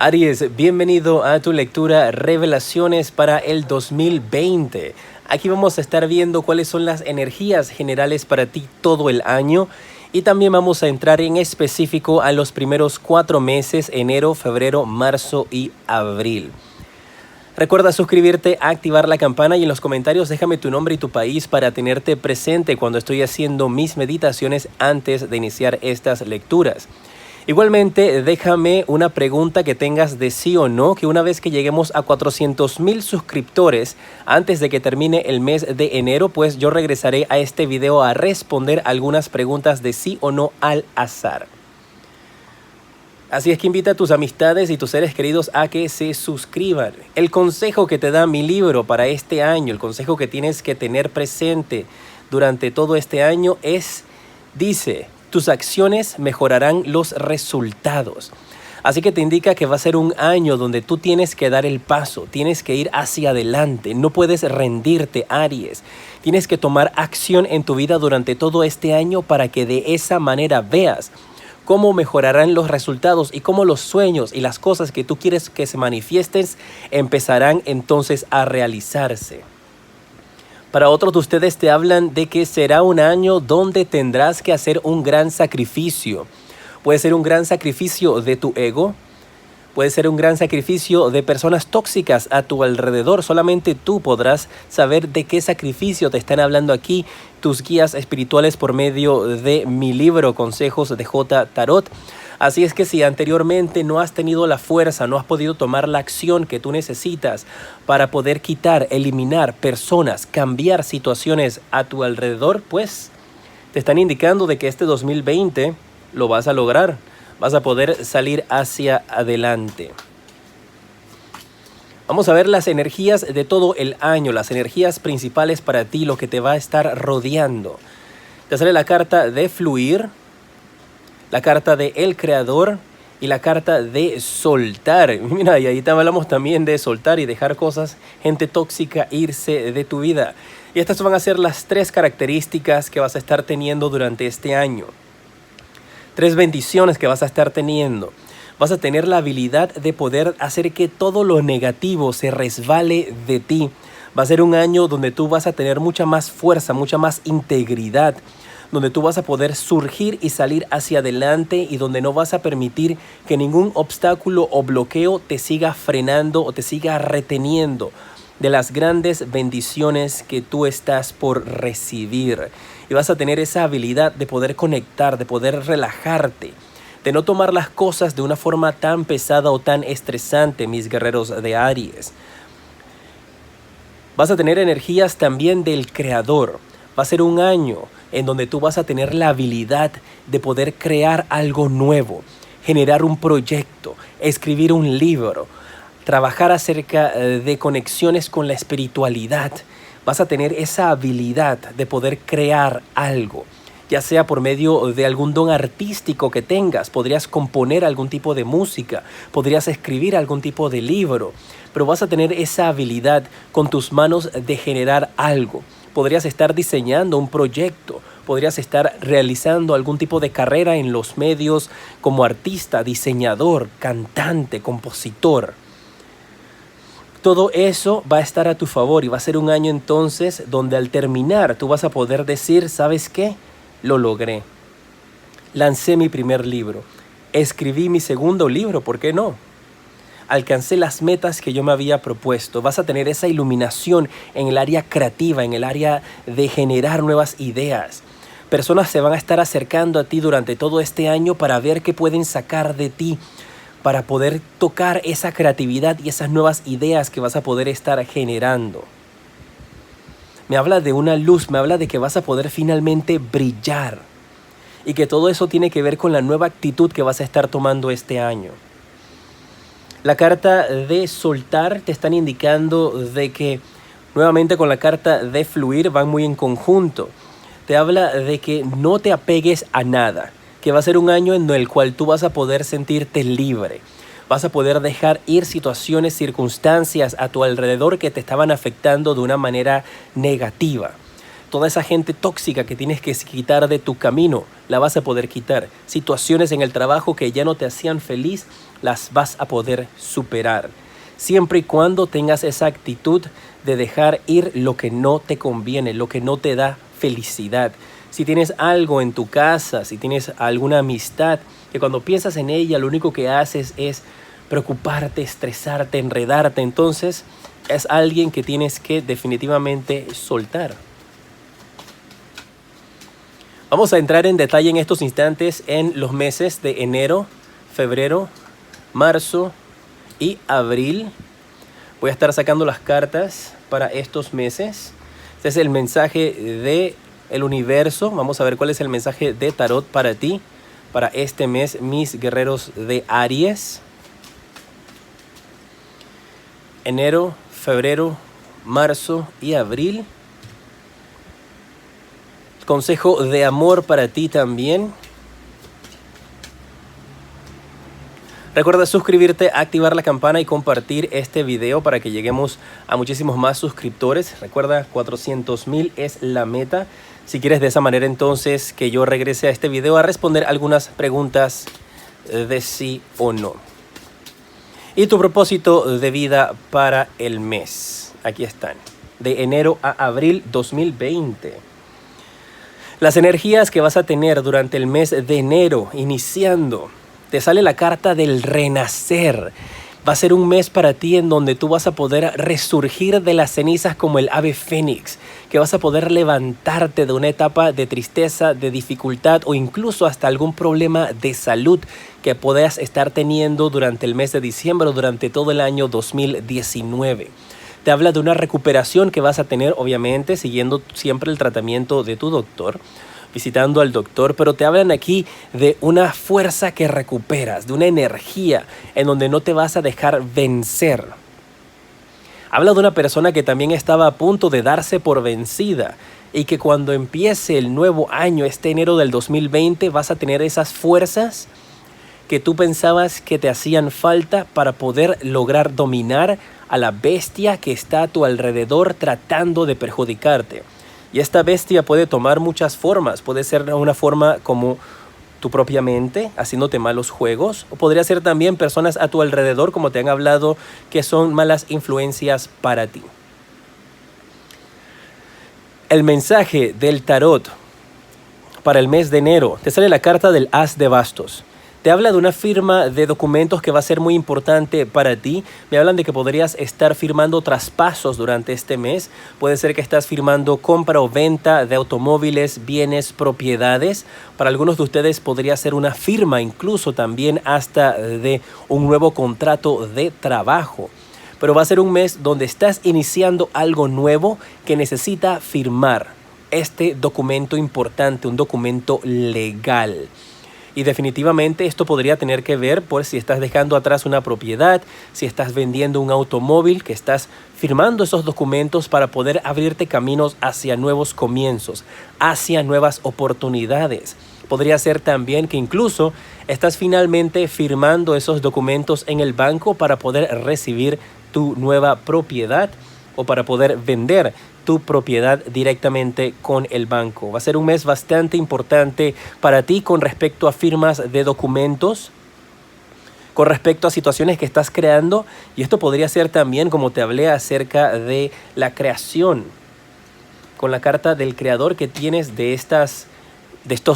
Aries, bienvenido a tu lectura Revelaciones para el 2020. Aquí vamos a estar viendo cuáles son las energías generales para ti todo el año y también vamos a entrar en específico a los primeros 4 meses, enero, febrero, marzo y abril. Recuerda suscribirte, activar la campana y en los comentarios déjame tu nombre y tu país para tenerte presente cuando estoy haciendo mis meditaciones antes de iniciar estas lecturas. Igualmente, déjame una pregunta que tengas de sí o no, que una vez que lleguemos a 400,000 suscriptores antes de que termine el mes de enero, pues yo regresaré a este video a responder algunas preguntas de sí o no al azar. Así es que invita a tus amistades y tus seres queridos a que se suscriban. El consejo que te da mi libro para este año, el consejo que tienes que tener presente durante todo este año dice: tus acciones mejorarán los resultados. Así que te indica que va a ser un año donde tú tienes que dar el paso, tienes que ir hacia adelante, no puedes rendirte, Aries. Tienes que tomar acción en tu vida durante todo este año para que de esa manera veas cómo mejorarán los resultados y cómo los sueños y las cosas que tú quieres que se manifiesten empezarán entonces a realizarse. Para otros de ustedes te hablan de que será un año donde tendrás que hacer un gran sacrificio. Puede ser un gran sacrificio de tu ego, puede ser un gran sacrificio de personas tóxicas a tu alrededor. Solamente tú podrás saber de qué sacrificio te están hablando aquí tus guías espirituales por medio de mi libro Consejos de J Tarot. Así es que si anteriormente no has tenido la fuerza, no has podido tomar la acción que tú necesitas para poder quitar, eliminar personas, cambiar situaciones a tu alrededor, pues te están indicando de que este 2020 lo vas a lograr, vas a poder salir hacia adelante. Vamos a ver las energías de todo el año, las energías principales para ti, lo que te va a estar rodeando. Te sale la carta de fluir, la carta de el creador y la carta de soltar. Mira, y ahí hablamos también de soltar y dejar cosas, gente tóxica, irse de tu vida. Y estas van a ser las 3 características que vas a estar teniendo durante este año. 3 bendiciones que vas a estar teniendo. Vas a tener la habilidad de poder hacer que todo lo negativo se resbale de ti. Va a ser un año donde tú vas a tener mucha más fuerza, mucha más integridad, donde tú vas a poder surgir y salir hacia adelante y donde no vas a permitir que ningún obstáculo o bloqueo te siga frenando o te siga reteniendo de las grandes bendiciones que tú estás por recibir. Y vas a tener esa habilidad de poder conectar, de poder relajarte, de no tomar las cosas de una forma tan pesada o tan estresante, mis guerreros de Aries. Vas a tener energías también del creador. Va a ser un año en donde tú vas a tener la habilidad de poder crear algo nuevo, generar un proyecto, escribir un libro, trabajar acerca de conexiones con la espiritualidad. Vas a tener esa habilidad de poder crear algo, ya sea por medio de algún don artístico que tengas. Podrías componer algún tipo de música, podrías escribir algún tipo de libro, pero vas a tener esa habilidad con tus manos de generar algo. Podrías estar diseñando un proyecto, podrías estar realizando algún tipo de carrera en los medios como artista, diseñador, cantante, compositor. Todo eso va a estar a tu favor y va a ser un año entonces donde al terminar tú vas a poder decir: ¿sabes qué? Lo logré. Lancé mi primer libro, escribí mi segundo libro, ¿por qué no? Alcancé las metas que yo me había propuesto. Vas a tener esa iluminación en el área creativa, en el área de generar nuevas ideas. Personas se van a estar acercando a ti durante todo este año para ver qué pueden sacar de ti, para poder tocar esa creatividad y esas nuevas ideas que vas a poder estar generando. Me habla de una luz, me habla de que vas a poder finalmente brillar y que todo eso tiene que ver con la nueva actitud que vas a estar tomando este año. La carta de soltar te están indicando de que nuevamente con la carta de fluir van muy en conjunto. Te habla de que no te apegues a nada, que va a ser un año en el cual tú vas a poder sentirte libre. Vas a poder dejar ir situaciones, circunstancias a tu alrededor que te estaban afectando de una manera negativa. Toda esa gente tóxica que tienes que quitar de tu camino, la vas a poder quitar. Situaciones en el trabajo que ya no te hacían feliz, las vas a poder superar. Siempre y cuando tengas esa actitud de dejar ir lo que no te conviene, lo que no te da felicidad. Si tienes algo en tu casa, si tienes alguna amistad, que cuando piensas en ella lo único que haces es preocuparte, estresarte, enredarte, entonces es alguien que tienes que definitivamente soltar. Vamos a entrar en detalle en estos instantes en los meses de enero, febrero, marzo y abril. Voy a estar sacando las cartas para estos meses. Este es el mensaje del universo. Vamos a ver cuál es el mensaje de tarot para ti, para este mes, mis guerreros de Aries. Enero, febrero, marzo y abril. Consejo de amor para ti también. Recuerda suscribirte, activar la campana y compartir este video para que lleguemos a muchísimos más suscriptores. Recuerda, 400,000 es la meta. Si quieres de esa manera entonces que yo regrese a este video a responder algunas preguntas de sí o no. Y tu propósito de vida para el mes. Aquí están. De enero a abril 2020. Las energías que vas a tener durante el mes de enero, iniciando, te sale la carta del renacer. Va a ser un mes para ti en donde tú vas a poder resurgir de las cenizas como el ave fénix, que vas a poder levantarte de una etapa de tristeza, de dificultad o incluso hasta algún problema de salud que puedas estar teniendo durante el mes de diciembre o durante todo el año 2019. Te habla de una recuperación que vas a tener, obviamente, siguiendo siempre el tratamiento de tu doctor, visitando al doctor, pero te hablan aquí de una fuerza que recuperas, de una energía en donde no te vas a dejar vencer. Habla de una persona que también estaba a punto de darse por vencida y que cuando empiece el nuevo año, este enero del 2020, vas a tener esas fuerzas que tú pensabas que te hacían falta para poder lograr dominar a la bestia que está a tu alrededor tratando de perjudicarte. Y esta bestia puede tomar muchas formas. Puede ser una forma como tu propia mente, haciéndote malos juegos. O podría ser también personas a tu alrededor, como te han hablado, que son malas influencias para ti. El mensaje del tarot para el mes de enero. Te sale la carta del As de Bastos. Te habla de una firma de documentos que va a ser muy importante para ti. Me hablan de que podrías estar firmando traspasos durante este mes. Puede ser que estás firmando compra o venta de automóviles, bienes, propiedades. Para algunos de ustedes podría ser una firma, incluso también hasta de un nuevo contrato de trabajo. Pero va a ser un mes donde estás iniciando algo nuevo que necesita firmar este documento importante, un documento legal. Y definitivamente esto podría tener que ver por si estás dejando atrás una propiedad, si estás vendiendo un automóvil, que estás firmando esos documentos para poder abrirte caminos hacia nuevos comienzos, hacia nuevas oportunidades. Podría ser también que incluso estás finalmente firmando esos documentos en el banco para poder recibir tu nueva propiedad o para poder vender tu propiedad directamente con el banco. Va a ser un mes bastante importante para ti con respecto a firmas de documentos, con respecto a situaciones que estás creando, y esto podría ser también, como te hablé, acerca de la creación, con la carta del creador que tienes de estos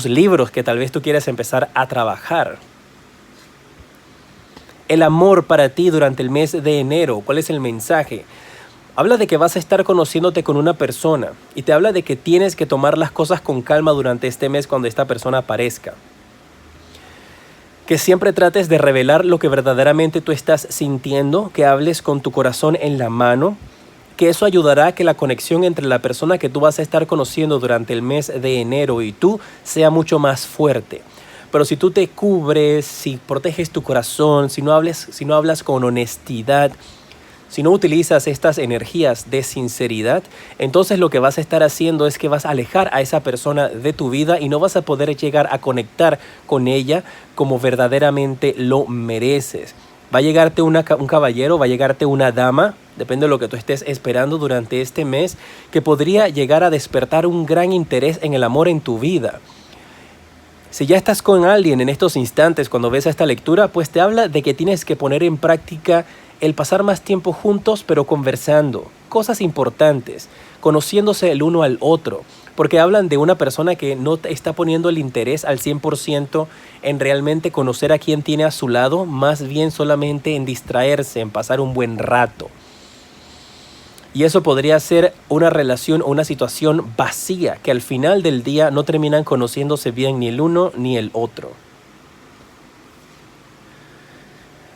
libros que tal vez tú quieras empezar a trabajar. El amor para ti durante el mes de enero. ¿Cuál es el mensaje? Habla de que vas a estar conociéndote con una persona y te habla de que tienes que tomar las cosas con calma durante este mes cuando esta persona aparezca. Que siempre trates de revelar lo que verdaderamente tú estás sintiendo, que hables con tu corazón en la mano, que eso ayudará a que la conexión entre la persona que tú vas a estar conociendo durante el mes de enero y tú sea mucho más fuerte. Pero si tú te cubres, si proteges tu corazón, si no hablas con honestidad, si no utilizas estas energías de sinceridad, entonces lo que vas a estar haciendo es que vas a alejar a esa persona de tu vida y no vas a poder llegar a conectar con ella como verdaderamente lo mereces. Va a llegarte un caballero, va a llegarte una dama depende de lo que tú estés esperando durante este mes, que podría llegar a despertar un gran interés en el amor en tu vida. Si ya estás con alguien en estos instantes cuando ves esta lectura, pues te habla de que tienes que poner en práctica el pasar más tiempo juntos, pero conversando, cosas importantes, conociéndose el uno al otro, porque hablan de una persona que no está poniendo el interés al 100% en realmente conocer a quien tiene a su lado, más bien solamente en distraerse, en pasar un buen rato. Y eso podría ser una relación o una situación vacía, que al final del día no terminan conociéndose bien ni el uno ni el otro.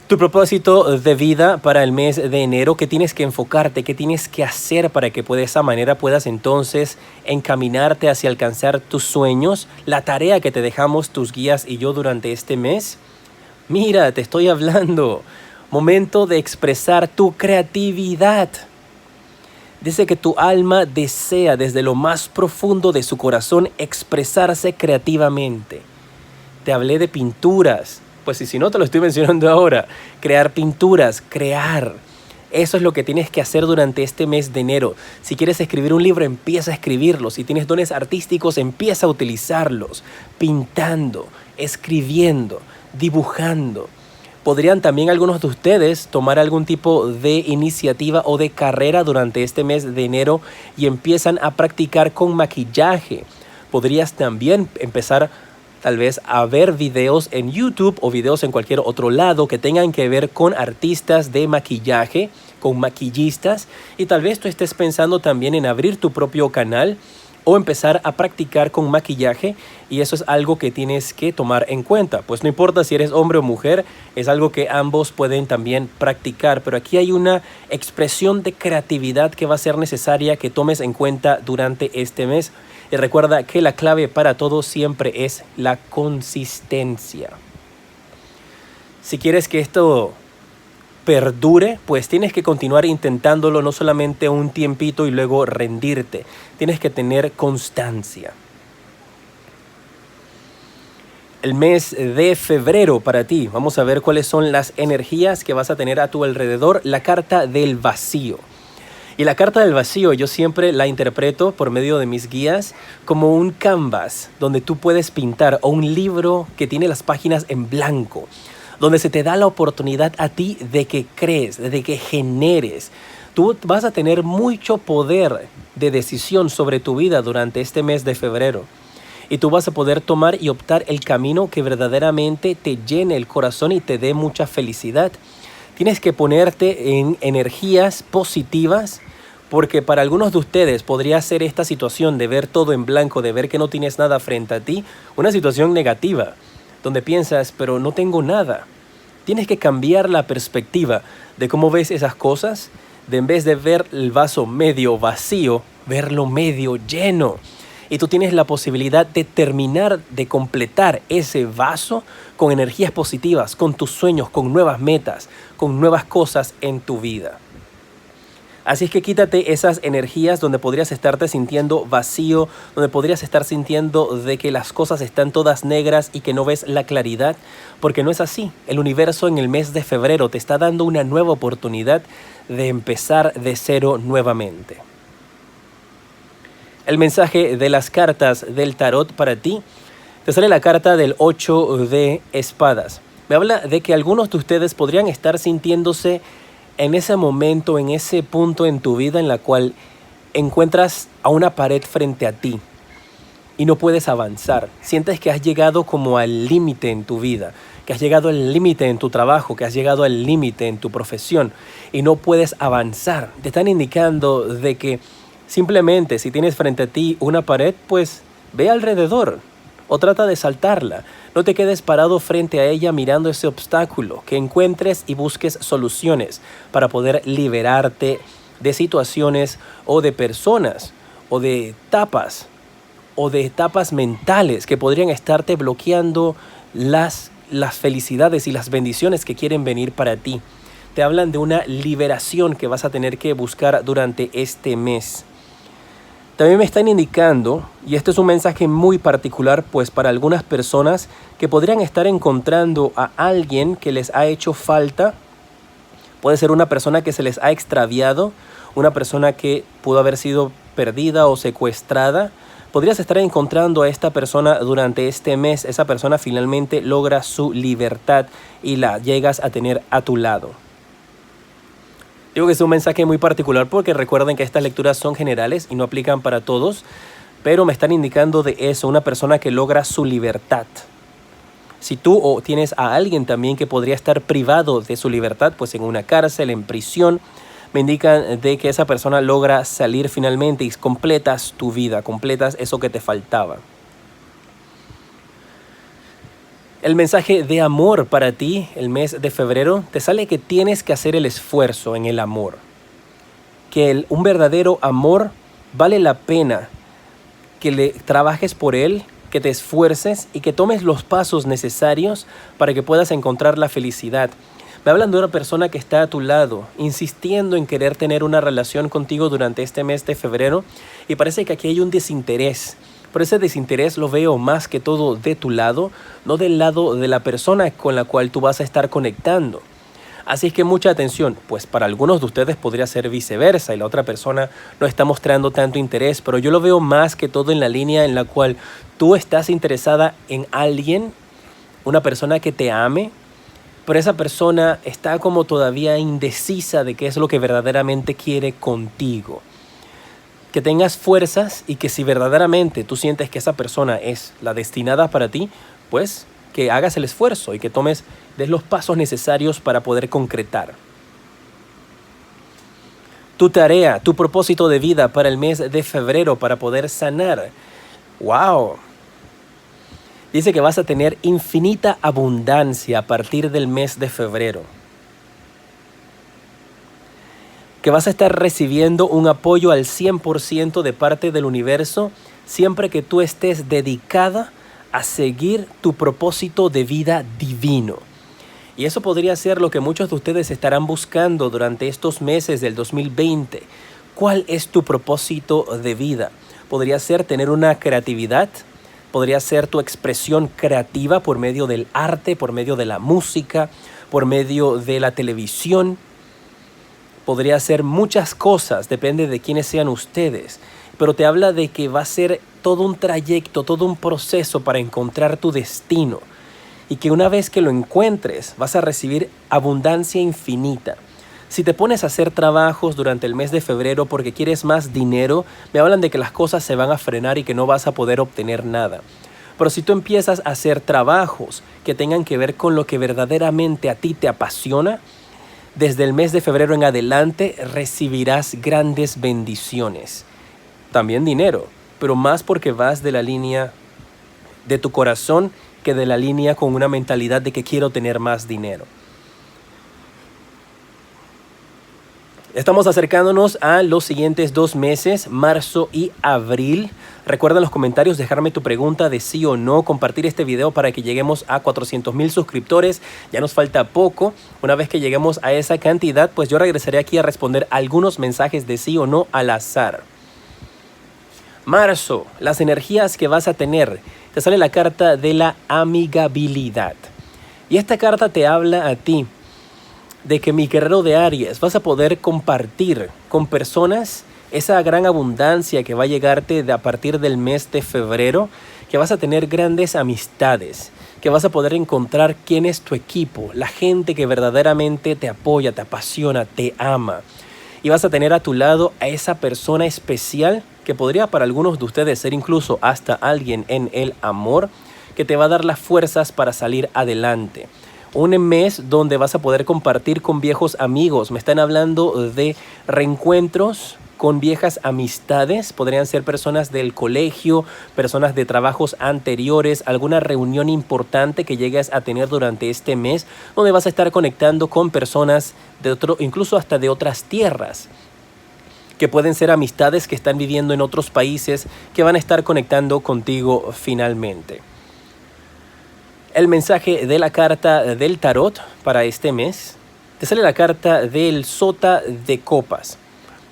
Tu propósito de vida para el mes de enero, ¿qué tienes que enfocarte? ¿Qué tienes que hacer para que de esa manera puedas entonces encaminarte hacia alcanzar tus sueños? La tarea que te dejamos tus guías y yo durante este mes. Mira, te estoy hablando. Momento de expresar tu creatividad. Dice que tu alma desea desde lo más profundo de su corazón expresarse creativamente. Te hablé de pinturas, pues si no te lo estoy mencionando ahora, crear pinturas, crear. Eso es lo que tienes que hacer durante este mes de enero. Si quieres escribir un libro, empieza a escribirlo. Si tienes dones artísticos, empieza a utilizarlos. Pintando, escribiendo, dibujando. Podrían también algunos de ustedes tomar algún tipo de iniciativa o de carrera durante este mes de enero y empiezan a practicar con maquillaje. Podrías también empezar tal vez a ver videos en YouTube o videos en cualquier otro lado que tengan que ver con artistas de maquillaje, con maquillistas, y tal vez tú estés pensando también en abrir tu propio canal o empezar a practicar con maquillaje, y eso es algo que tienes que tomar en cuenta. Pues no importa si eres hombre o mujer, es algo que ambos pueden también practicar, pero aquí hay una expresión de creatividad que va a ser necesaria que tomes en cuenta durante este mes. Y recuerda que la clave para todo siempre es la consistencia. Si quieres que esto perdure, pues tienes que continuar intentándolo, no solamente un tiempito y luego rendirte. Tienes que tener constancia. El mes de febrero para ti, vamos a ver cuáles son las energías que vas a tener a tu alrededor. La carta del vacío. Y la carta del vacío yo siempre la interpreto por medio de mis guías como un canvas donde tú puedes pintar, o un libro que tiene las páginas en blanco, donde se te da la oportunidad a ti de que crees, de que generes. Tú vas a tener mucho poder de decisión sobre tu vida durante este mes de febrero. Y tú vas a poder tomar y optar el camino que verdaderamente te llene el corazón y te dé mucha felicidad. Tienes que ponerte en energías positivas, porque para algunos de ustedes podría ser esta situación de ver todo en blanco, de ver que no tienes nada frente a ti, una situación negativa, donde piensas, pero no tengo nada. Tienes que cambiar la perspectiva de cómo ves esas cosas, de en vez de ver el vaso medio vacío, verlo medio lleno. Y tú tienes la posibilidad de terminar, de completar ese vaso con energías positivas, con tus sueños, con nuevas metas, con nuevas cosas en tu vida. Así es que quítate esas energías donde podrías estarte sintiendo vacío, donde podrías estar sintiendo de que las cosas están todas negras y que no ves la claridad, porque no es así. El universo en el mes de febrero te está dando una nueva oportunidad de empezar de cero nuevamente. El mensaje de las cartas del tarot para ti, te sale la carta del 8 de espadas. Me habla de que algunos de ustedes podrían estar sintiéndose en ese momento, en ese punto en tu vida en la cual encuentras a una pared frente a ti y no puedes avanzar. Sientes que has llegado como al límite en tu vida, que has llegado al límite en tu trabajo, que has llegado al límite en tu profesión y no puedes avanzar. Te están indicando de que simplemente si tienes frente a ti una pared, pues ve alrededor o trata de saltarla. No te quedes parado frente a ella mirando ese obstáculo, que encuentres y busques soluciones para poder liberarte de situaciones o de personas o de etapas mentales que podrían estarte bloqueando las felicidades y las bendiciones que quieren venir para ti. Te hablan de una liberación que vas a tener que buscar durante este mes. También me están indicando, y este es un mensaje muy particular, pues para algunas personas que podrían estar encontrando a alguien que les ha hecho falta, Puede ser una persona que se les ha extraviado, una persona que pudo haber sido perdida o secuestrada. Podrías estar encontrando a esta persona durante este mes. Esa persona finalmente logra su libertad y la llegas a tener a tu lado. Digo que es un mensaje muy particular porque recuerden que estas lecturas son generales y no aplican para todos, pero me están indicando de eso, una persona que logra su libertad. Si tú o tienes a alguien también que podría estar privado de su libertad, pues en una cárcel, en prisión, me indican de que esa persona logra salir finalmente y completas tu vida, completas eso que te faltaba. El mensaje de amor para ti, el mes de febrero, te sale que tienes que hacer el esfuerzo en el amor. Que un verdadero amor vale la pena que le trabajes por él, que te esfuerces y que tomes los pasos necesarios para que puedas encontrar la felicidad. Me hablan de una persona que está a tu lado, insistiendo en querer tener una relación contigo durante este mes de febrero y parece que aquí hay un desinterés. Pero ese desinterés lo veo más que todo de tu lado, no del lado de la persona con la cual tú vas a estar conectando. Así es que mucha atención, pues para algunos de ustedes podría ser viceversa y la otra persona no está mostrando tanto interés, pero yo lo veo más que todo en la línea en la cual tú estás interesada en alguien, una persona que te ame, pero esa persona está como todavía indecisa de qué es lo que verdaderamente quiere contigo. Que tengas fuerzas y que si verdaderamente tú sientes que esa persona es la destinada para ti, pues que hagas el esfuerzo y que des los pasos necesarios para poder concretar. Tu tarea, tu propósito de vida para el mes de febrero para poder sanar. ¡Wow! Dice que vas a tener infinita abundancia a partir del mes de febrero. Que vas a estar recibiendo un apoyo al 100% de parte del universo siempre que tú estés dedicada a seguir tu propósito de vida divino. Y eso podría ser lo que muchos de ustedes estarán buscando durante estos meses del 2020. ¿Cuál es tu propósito de vida? Podría ser tener una creatividad, podría ser tu expresión creativa por medio del arte, por medio de la música, por medio de la televisión. Podría ser muchas cosas, depende de quiénes sean ustedes, pero te habla de que va a ser todo un trayecto, todo un proceso para encontrar tu destino y que una vez que lo encuentres vas a recibir abundancia infinita. Si te pones a hacer trabajos durante el mes de febrero porque quieres más dinero, me hablan de que las cosas se van a frenar y que no vas a poder obtener nada. Pero si tú empiezas a hacer trabajos que tengan que ver con lo que verdaderamente a ti te apasiona, desde el mes de febrero en adelante recibirás grandes bendiciones. También dinero, pero más porque vas de la línea de tu corazón que de la línea con una mentalidad de que quiero tener más dinero. Estamos acercándonos a los siguientes 2 meses, marzo y abril. Recuerda en los comentarios dejarme tu pregunta de sí o no, compartir este video para que lleguemos a 400,000 suscriptores. Ya nos falta poco. Una vez que lleguemos a esa cantidad, pues yo regresaré aquí a responder algunos mensajes de sí o no al azar. Marzo, las energías que vas a tener. Te sale la carta de la amigabilidad. Y esta carta te habla a ti de que, mi guerrero de Aries, vas a poder compartir con personas esa gran abundancia que va a llegarte a partir del mes de febrero, que vas a tener grandes amistades, que vas a poder encontrar quién es tu equipo, la gente que verdaderamente te apoya, te apasiona, te ama. Y vas a tener a tu lado a esa persona especial que podría para algunos de ustedes ser incluso hasta alguien en el amor, que te va a dar las fuerzas para salir adelante. Un mes donde vas a poder compartir con viejos amigos. Me están hablando de reencuentros con viejas amistades. Podrían ser personas del colegio, personas de trabajos anteriores, alguna reunión importante que llegues a tener durante este mes, donde vas a estar conectando con personas incluso hasta de otras tierras, que pueden ser amistades que están viviendo en otros países, que van a estar conectando contigo finalmente. El mensaje de la carta del tarot para este mes, te sale la carta del Sota de Copas.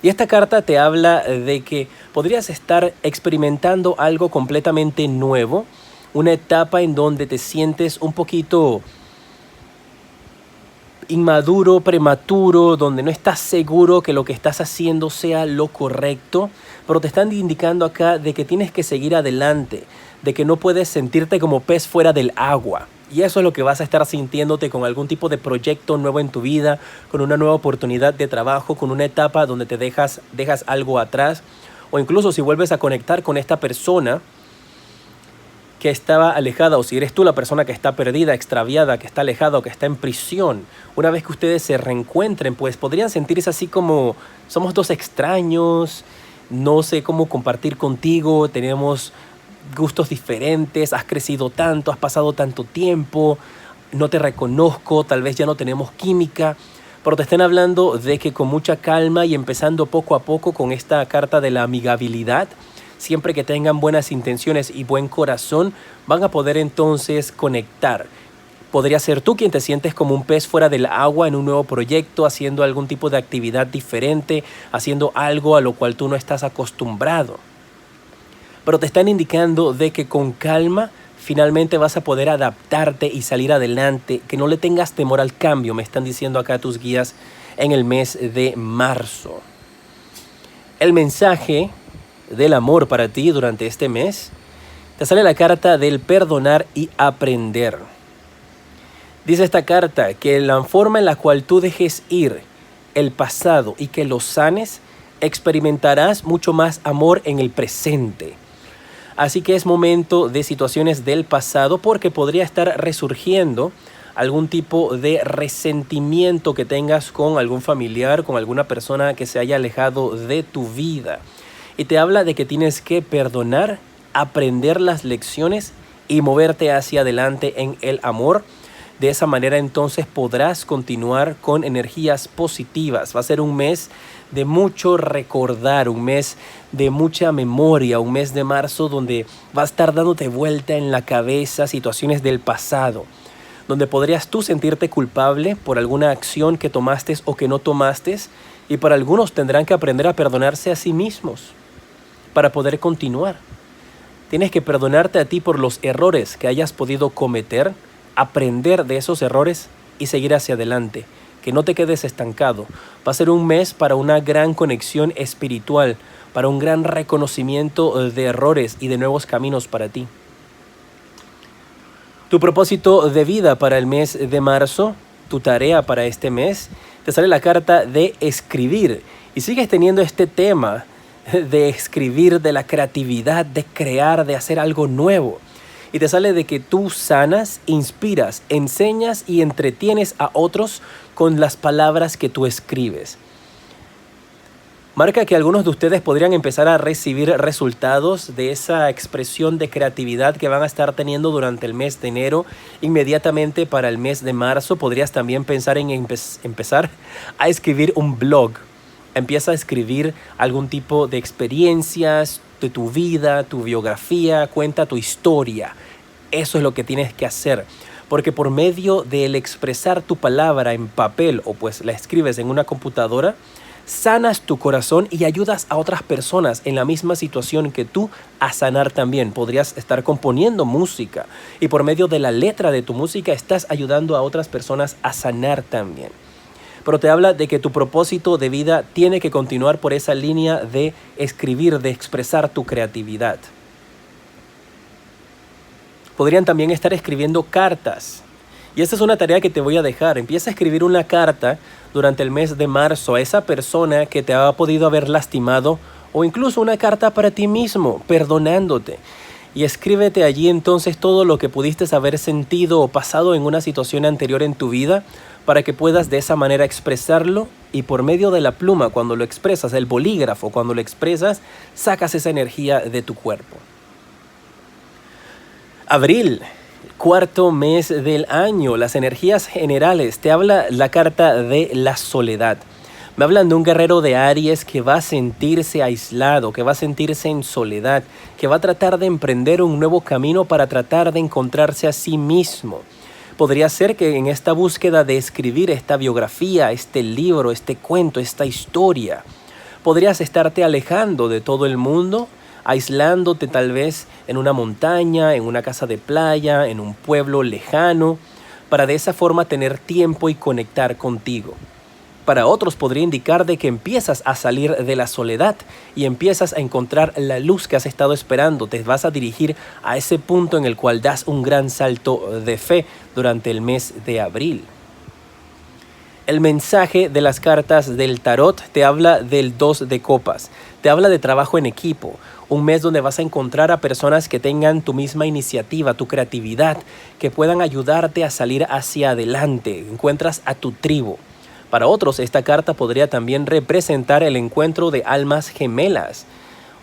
Y esta carta te habla de que podrías estar experimentando algo completamente nuevo, una etapa en donde te sientes un poquito inmaduro, prematuro, donde no estás seguro que lo que estás haciendo sea lo correcto, pero te están indicando acá de que tienes que seguir adelante, de que no puedes sentirte como pez fuera del agua. Y eso es lo que vas a estar sintiéndote con algún tipo de proyecto nuevo en tu vida, con una nueva oportunidad de trabajo, con una etapa donde te dejas algo atrás, o incluso si vuelves a conectar con esta persona que estaba alejada, o si eres tú la persona que está perdida, extraviada, que está alejada o que está en prisión, una vez que ustedes se reencuentren, pues podrían sentirse así como somos dos extraños, no sé cómo compartir contigo, tenemos gustos diferentes, has crecido tanto, has pasado tanto tiempo, no te reconozco, tal vez ya no tenemos química, pero te están hablando de que con mucha calma y empezando poco a poco con esta carta de la amigabilidad, siempre que tengan buenas intenciones y buen corazón, van a poder entonces conectar. Podría ser tú quien te sientes como un pez fuera del agua en un nuevo proyecto, haciendo algún tipo de actividad diferente, haciendo algo a lo cual tú no estás acostumbrado. Pero te están indicando de que con calma finalmente vas a poder adaptarte y salir adelante, que no le tengas temor al cambio, me están diciendo acá tus guías en el mes de marzo. El mensaje del amor para ti durante este mes, te sale la carta del perdonar y aprender. Dice esta carta que la forma en la cual tú dejes ir el pasado y que lo sanes, experimentarás mucho más amor en el presente. Así que es momento de situaciones del pasado porque podría estar resurgiendo algún tipo de resentimiento que tengas con algún familiar, con alguna persona que se haya alejado de tu vida. Y te habla de que tienes que perdonar, aprender las lecciones y moverte hacia adelante en el amor. De esa manera entonces podrás continuar con energías positivas. Va a ser un mes de mucho recordar, un mes de mucha memoria, un mes de marzo donde va a estar dándote vuelta en la cabeza situaciones del pasado, donde podrías tú sentirte culpable por alguna acción que tomaste o que no tomaste, y para algunos tendrán que aprender a perdonarse a sí mismos para poder continuar. Tienes que perdonarte a ti por los errores que hayas podido cometer, aprender de esos errores y seguir hacia adelante. Que no te quedes estancado. Va a ser un mes para una gran conexión espiritual, para un gran reconocimiento de errores y de nuevos caminos para ti. Tu propósito de vida para el mes de marzo, tu tarea para este mes, te sale la carta de escribir. Y sigues teniendo este tema de escribir, de la creatividad, de crear, de hacer algo nuevo. Y te sale de que tú sanas, inspiras, enseñas y entretienes a otros con las palabras que tú escribes. Marca que algunos de ustedes podrían empezar a recibir resultados de esa expresión de creatividad que van a estar teniendo durante el mes de enero. Inmediatamente para el mes de marzo podrías también pensar en empezar a escribir un blog. Empieza a escribir algún tipo de experiencias de tu vida, tu biografía, cuenta tu historia. Eso es lo que tienes que hacer. Porque por medio del expresar tu palabra en papel o pues la escribes en una computadora, sanas tu corazón y ayudas a otras personas en la misma situación que tú a sanar también. Podrías estar componiendo música y por medio de la letra de tu música estás ayudando a otras personas a sanar también. Pero te habla de que tu propósito de vida tiene que continuar por esa línea de escribir, de expresar tu creatividad. Podrían también estar escribiendo cartas. Y esta es una tarea que te voy a dejar. Empieza a escribir una carta durante el mes de marzo a esa persona que te ha podido haber lastimado, o incluso una carta para ti mismo, perdonándote. Y escríbete allí entonces todo lo que pudiste haber sentido o pasado en una situación anterior en tu vida, para que puedas de esa manera expresarlo, y por medio de la pluma, cuando lo expresas, el bolígrafo, cuando lo expresas, sacas esa energía de tu cuerpo. Abril, cuarto mes del año, las energías generales. Te habla la carta de la soledad. Me hablan de un guerrero de Aries que va a sentirse aislado, que va a sentirse en soledad, que va a tratar de emprender un nuevo camino para tratar de encontrarse a sí mismo. Podría ser que en esta búsqueda de escribir esta biografía, este libro, este cuento, esta historia, podrías estarte alejando de todo el mundo, aislándote tal vez en una montaña, en una casa de playa, en un pueblo lejano, para de esa forma tener tiempo y conectar contigo. Para otros podría indicar de que empiezas a salir de la soledad y empiezas a encontrar la luz que has estado esperando. Te vas a dirigir a ese punto en el cual das un gran salto de fe durante el mes de abril. El mensaje de las cartas del tarot te habla del 2 de copas, te habla de trabajo en equipo, un mes donde vas a encontrar a personas que tengan tu misma iniciativa, tu creatividad, que puedan ayudarte a salir hacia adelante, encuentras a tu tribu. Para otros, esta carta podría también representar el encuentro de almas gemelas,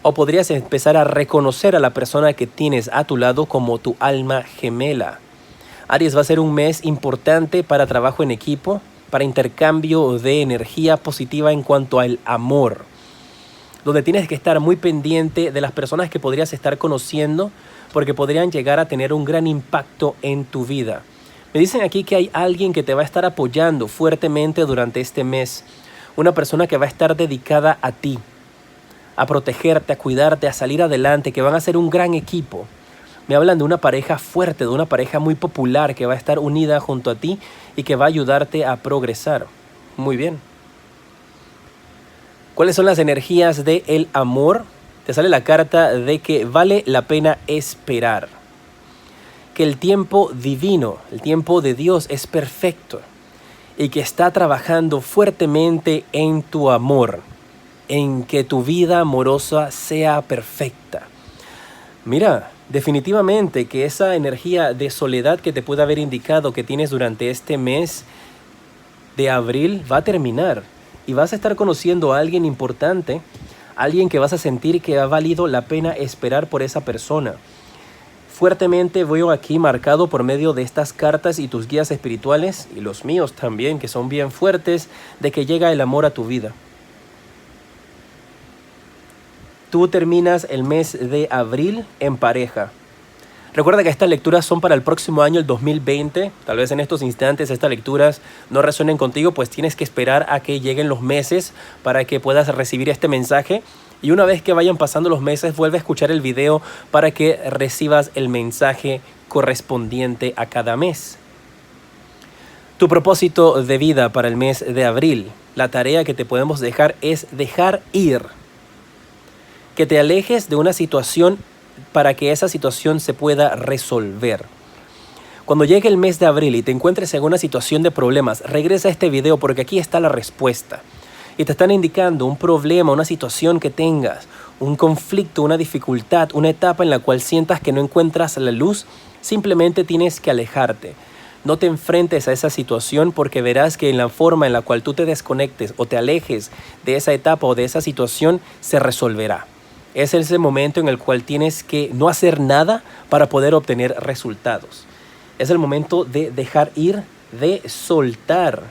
o podrías empezar a reconocer a la persona que tienes a tu lado como tu alma gemela. Aries, va a ser un mes importante para trabajo en equipo, para intercambio de energía positiva en cuanto al amor, donde tienes que estar muy pendiente de las personas que podrías estar conociendo porque podrían llegar a tener un gran impacto en tu vida. Me dicen aquí que hay alguien que te va a estar apoyando fuertemente durante este mes, una persona que va a estar dedicada a ti, a protegerte, a cuidarte, a salir adelante, que van a ser un gran equipo. Me hablan de una pareja fuerte, de una pareja muy popular que va a estar unida junto a ti y que va a ayudarte a progresar. Muy bien. ¿Cuáles son las energías del amor? Te sale la carta de que vale la pena esperar. Que el tiempo divino, el tiempo de Dios es perfecto y que está trabajando fuertemente en tu amor, en que tu vida amorosa sea perfecta. Mira, definitivamente que esa energía de soledad que te puede haber indicado que tienes durante este mes de abril va a terminar y vas a estar conociendo a alguien importante, alguien que vas a sentir que ha valido la pena esperar por esa persona. Fuertemente veo aquí marcado por medio de estas cartas y tus guías espirituales y los míos también, que son bien fuertes, de que llega el amor a tu vida. Tú terminas el mes de abril en pareja. Recuerda que estas lecturas son para el próximo año, el 2020. Tal vez en estos instantes estas lecturas no resuenen contigo, pues tienes que esperar a que lleguen los meses para que puedas recibir este mensaje. Y una vez que vayan pasando los meses, vuelve a escuchar el video para que recibas el mensaje correspondiente a cada mes. Tu propósito de vida para el mes de abril, la tarea que te podemos dejar es dejar ir. Que te alejes de una situación para que esa situación se pueda resolver. Cuando llegue el mes de abril y te encuentres en una situación de problemas, regresa a este video porque aquí está la respuesta. Y te están indicando un problema, una situación que tengas, un conflicto, una dificultad, una etapa en la cual sientas que no encuentras la luz, simplemente tienes que alejarte. No te enfrentes a esa situación porque verás que en la forma en la cual tú te desconectes o te alejes de esa etapa o de esa situación, se resolverá. Es ese momento en el cual tienes que no hacer nada para poder obtener resultados. Es el momento de dejar ir, de soltar.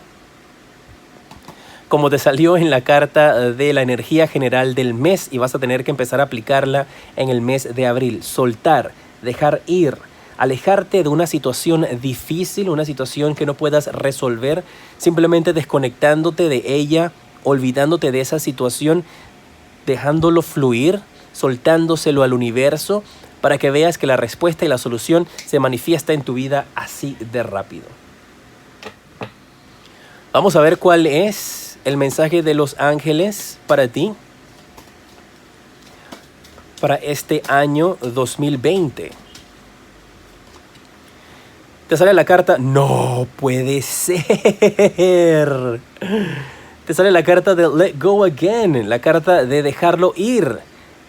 Como te salió en la carta de la energía general del mes y vas a tener que empezar a aplicarla en el mes de abril. Soltar, dejar ir, alejarte de una situación difícil, una situación que no puedas resolver, simplemente desconectándote de ella, olvidándote de esa situación, dejándolo fluir, soltándoselo al universo para que veas que la respuesta y la solución se manifiesta en tu vida así de rápido. Vamos a ver cuál es el mensaje de los ángeles para ti, para este año 2020. Te sale la carta, no puede ser. Te sale la carta de Let Go Again, la carta de dejarlo ir.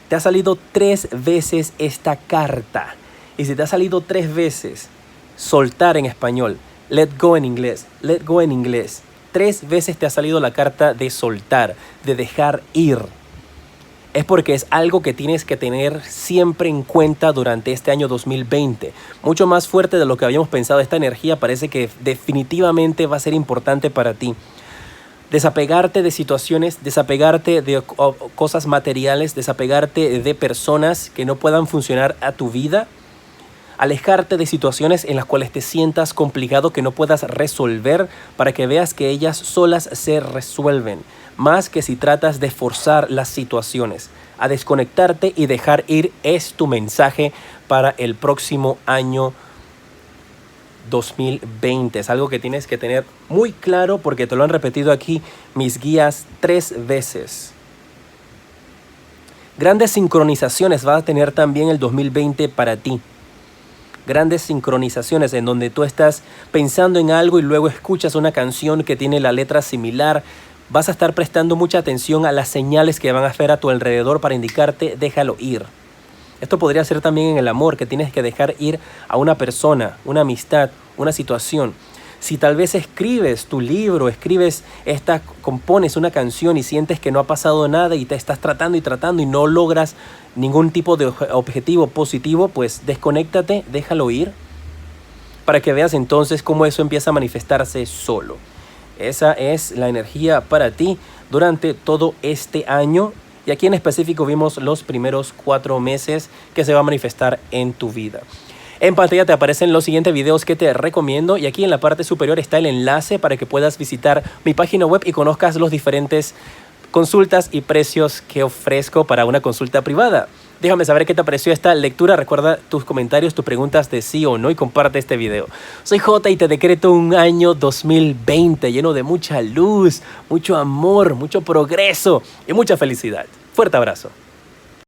Te ha salido 3 veces esta carta. Y si te ha salido 3 veces, soltar en español, let go en inglés, let go en inglés. 3 veces te ha salido la carta de soltar, de dejar ir. Es porque es algo que tienes que tener siempre en cuenta durante este año 2020. Mucho más fuerte de lo que habíamos pensado. Esta energía parece que definitivamente va a ser importante para ti. Desapegarte de situaciones, desapegarte de cosas materiales, desapegarte de personas que no puedan funcionar a tu vida. Alejarte de situaciones en las cuales te sientas complicado, que no puedas resolver, para que veas que ellas solas se resuelven. Más que si tratas de forzar las situaciones. A desconectarte y dejar ir es tu mensaje para el próximo año 2020. Es algo que tienes que tener muy claro porque te lo han repetido aquí mis guías 3 veces. Grandes sincronizaciones va a tener también el 2020 para ti. Grandes sincronizaciones en donde tú estás pensando en algo y luego escuchas una canción que tiene la letra similar. Vas a estar prestando mucha atención a las señales que van a hacer a tu alrededor para indicarte déjalo ir. Esto podría ser también en el amor, que tienes que dejar ir a una persona, una amistad, una situación. Si tal vez escribes tu libro, compones una canción y sientes que no ha pasado nada y te estás tratando y no logras ningún tipo de objetivo positivo, pues desconéctate, déjalo ir, para que veas entonces cómo eso empieza a manifestarse solo. Esa es la energía para ti durante todo este año. Y aquí en específico vimos los primeros 4 meses que se va a manifestar en tu vida. En pantalla te aparecen los siguientes videos que te recomiendo y aquí en la parte superior está el enlace para que puedas visitar mi página web y conozcas los diferentes consultas y precios que ofrezco para una consulta privada. Déjame saber qué te pareció esta lectura. Recuerda tus comentarios, tus preguntas de sí o no y comparte este video. Soy Jota y te decreto un año 2020 lleno de mucha luz, mucho amor, mucho progreso y mucha felicidad. Fuerte abrazo.